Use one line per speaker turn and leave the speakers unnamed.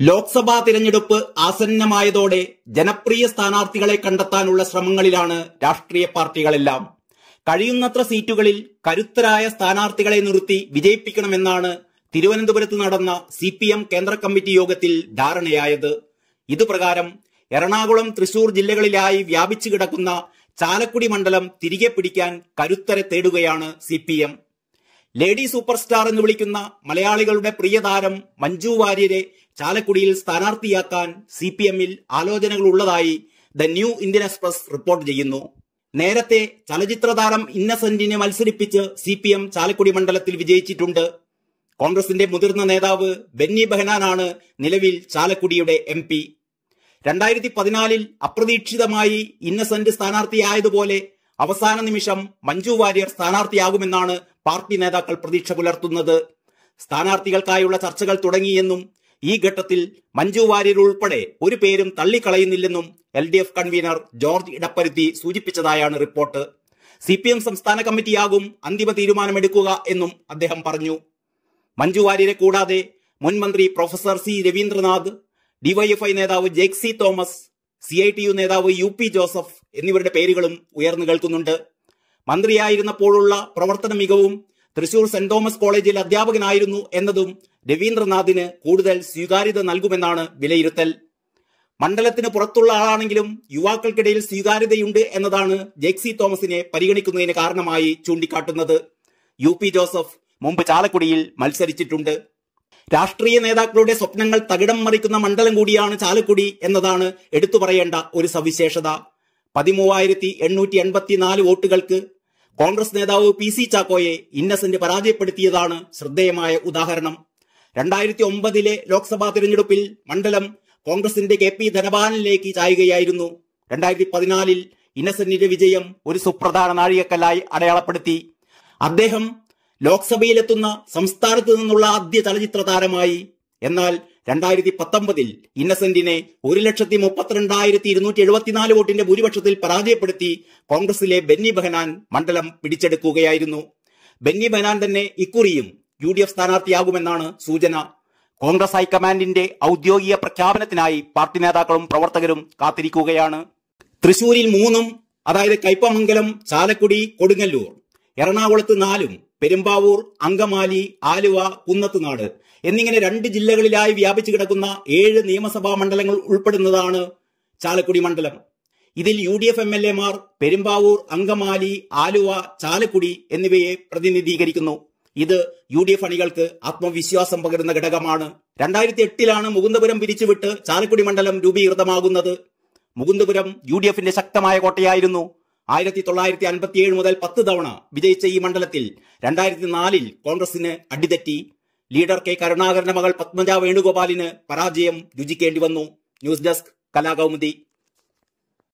ലോക്സഭാ തിരഞ്ഞെടുപ്പ് ആസന്നമായതോടെ ജനപ്രിയ സ്ഥാനാർത്ഥികളെ കണ്ടെത്താനുള്ള ശ്രമങ്ങളിലാണ് രാഷ്ട്രീയ പാർട്ടികളെല്ലാം. കഴിയുന്നത്ര സീറ്റുകളിൽ കരുത്തരായ സ്ഥാനാർത്ഥികളെ നിർത്തി വിജയിപ്പിക്കണമെന്നാണ് തിരുവനന്തപുരത്ത് നടന്ന CPM കേന്ദ്ര കമ്മിറ്റി യോഗത്തിൽ ധാരണയായത്. ഇതുപ്രകാരം എറണാകുളം, തൃശൂർ ജില്ലകളിലായി വ്യാപിച്ചു കിടക്കുന്ന ചാലക്കുടി മണ്ഡലം തിരികെ പിടിക്കാൻ കരുത്തരെ തേടുകയാണ് CPM. ലേഡി സൂപ്പർ സ്റ്റാർ എന്ന് വിളിക്കുന്ന മലയാളികളുടെ പ്രിയതാരം മഞ്ജു വാര്യരെ ചാലക്കുടിയിൽ സ്ഥാനാർത്ഥിയാക്കാൻ CPMൽ ആലോചനകൾ ഉള്ളതായി the new Indian express report ചെയ്യുന്നു. നേരത്തെ ചലച്ചിത്ര താരം ഇന്നസെന്റിനെ മത്സരിപ്പിച്ച് CPM ചാലക്കുടി മണ്ഡലത്തിൽ വിജയിച്ചിട്ടുണ്ട്. കോൺഗ്രസിന്റെ മുതിർന്ന നേതാവ് ബെന്നി ബെഹനാനാണ് നിലവിൽ ചാലക്കുടിയുടെ MP. 2014 അപ്രതീക്ഷിതമായി ഇന്നസെന്റ് സ്ഥാനാർത്ഥിയായതുപോലെ അവസാന നിമിഷം മഞ്ജു വാര്യർ സ്ഥാനാർത്ഥിയാകുമെന്നാണ് പാർട്ടി നേതാക്കൾ പ്രതീക്ഷ പുലർത്തുന്നത്. സ്ഥാനാർത്ഥികൾക്കായുള്ള ചർച്ചകൾ തുടങ്ങിയെന്നും ഈ ഘട്ടത്തിൽ മഞ്ജു വാര്യർ ഉൾപ്പെടെ ഒരു പേരും തള്ളിക്കളയുന്നില്ലെന്നും LDF കൺവീനർ ജോർജ് ഇടപ്പരുത്തി സൂചിപ്പിച്ചതായാണ് റിപ്പോർട്ട്. CPM സംസ്ഥാന കമ്മിറ്റിയാകും അന്തിമ തീരുമാനമെടുക്കുക എന്നും അദ്ദേഹം പറഞ്ഞു. മഞ്ജു വാര്യരെ കൂടാതെ മുൻ മന്ത്രി പ്രൊഫസർ C രവീന്ദ്രനാഥ്, DYFI നേതാവ് ജേക്ക് C തോമസ്, CITU നേതാവ് UP ജോസഫ് എന്നിവരുടെ പേരുകളും ഉയർന്നു കേൾക്കുന്നുണ്ട്. മന്ത്രിയായിരുന്നപ്പോഴുള്ള പ്രവർത്തന മികവും തൃശൂർ സെന്റ് തോമസ് കോളേജിൽ അധ്യാപകനായിരുന്നു എന്നതും രവീന്ദ്രനാഥിന് കൂടുതൽ സ്വീകാര്യത നൽകുമെന്നാണ് വിലയിരുത്തൽ. മണ്ഡലത്തിന് പുറത്തുള്ള ആളാണെങ്കിലും യുവാക്കൾക്കിടയിൽ സ്വീകാര്യതയുണ്ട് എന്നതാണ് ജേക്ക് C തോമസിനെ പരിഗണിക്കുന്നതിന് കാരണമായി ചൂണ്ടിക്കാട്ടുന്നത്. UP ജോസഫ് മുമ്പ് ചാലക്കുടിയിൽ മത്സരിച്ചിട്ടുണ്ട്. രാഷ്ട്രീയ നേതാക്കളുടെ സ്വപ്നങ്ങൾ തകിടം മറിക്കുന്ന മണ്ഡലം കൂടിയാണ് ചാലക്കുടി എന്നതാണ് എടുത്തു പറയേണ്ട ഒരു സവിശേഷത. 13,884 വോട്ടുകൾക്ക് കോൺഗ്രസ് നേതാവ് PC ചാക്കോയെ ഇന്നസെന്റ് പരാജയപ്പെടുത്തിയതാണ് ശ്രദ്ധേയമായ ഉദാഹരണം. 2009 ലോക്സഭാ തിരഞ്ഞെടുപ്പിൽ മണ്ഡലം കോൺഗ്രസിന്റെ KP ധനപാലനിലേക്ക് ചായുകയായിരുന്നു. 2014 ഇന്നസെന്റിന്റെ വിജയം ഒരു സുപ്രധാന നാഴികക്കല്ലായി അടയാളപ്പെടുത്തി. അദ്ദേഹം ലോക്സഭയിലെത്തുന്ന സംസ്ഥാനത്ത് നിന്നുള്ള ആദ്യ ചലച്ചിത്ര താരമായി. എന്നാൽ 2019 ഇന്നസെന്റിനെ 1,32,274 വോട്ടിന്റെ ഭൂരിപക്ഷത്തിൽ പരാജയപ്പെടുത്തി കോൺഗ്രസിലെ ബെന്നി ബെഹനാൻ മണ്ഡലം പിടിച്ചെടുക്കുകയായിരുന്നു. ബെന്നി ബെഹനാൻ തന്നെ ഇക്കുറിയും UDF സ്ഥാനാർത്ഥിയാകുമെന്നാണ് സൂചന. കോൺഗ്രസ് ഹൈക്കമാൻഡിന്റെ ഔദ്യോഗിക പ്രഖ്യാപനത്തിനായി പാർട്ടി നേതാക്കളും പ്രവർത്തകരും കാത്തിരിക്കുകയാണ്. തൃശൂരിൽ 3, അതായത് കയ്പമംഗലം, ചാലക്കുടി, കൊടുങ്ങല്ലൂർ, എറണാകുളത്ത് 4, പെരുമ്പാവൂർ, അങ്കമാലി, ആലുവ, കുന്നത്തുനാട് എന്നിങ്ങനെ 2 ജില്ലകളിലായി വ്യാപിച്ചു കിടക്കുന്ന 7 നിയമസഭാ മണ്ഡലങ്ങൾ ഉൾപ്പെടുന്നതാണ് ചാലക്കുടി മണ്ഡലം. ഇതിൽ UDF MLA മാർ പെരുമ്പാവൂർ, അങ്കമാലി, ആലുവ, ചാലക്കുടി എന്നിവയെ പ്രതിനിധീകരിക്കുന്നു. ഇത് UDF അണികൾക്ക് ആത്മവിശ്വാസം പകരുന്ന ഘടകമാണ്. 2008 മുകുന്ദപുരം പിരിച്ചുവിട്ട് ചാലക്കുടി മണ്ഡലം രൂപീകൃതമാകുന്നത്. മുകുന്ദപുരം UDFന്റെ ശക്തമായ കോട്ടയായിരുന്നു. 1957 മുതൽ 10 തവണ വിജയിച്ച ഈ മണ്ഡലത്തിൽ 2004 കോൺഗ്രസിന് അടിതെറ്റി. ലീഡർ K കരുണാകരന്റെ മകൾ പത്മജ വേണുഗോപാലിന് പരാജയം രുചിക്കേണ്ടി വന്നു. News desk, Kalakaumudi.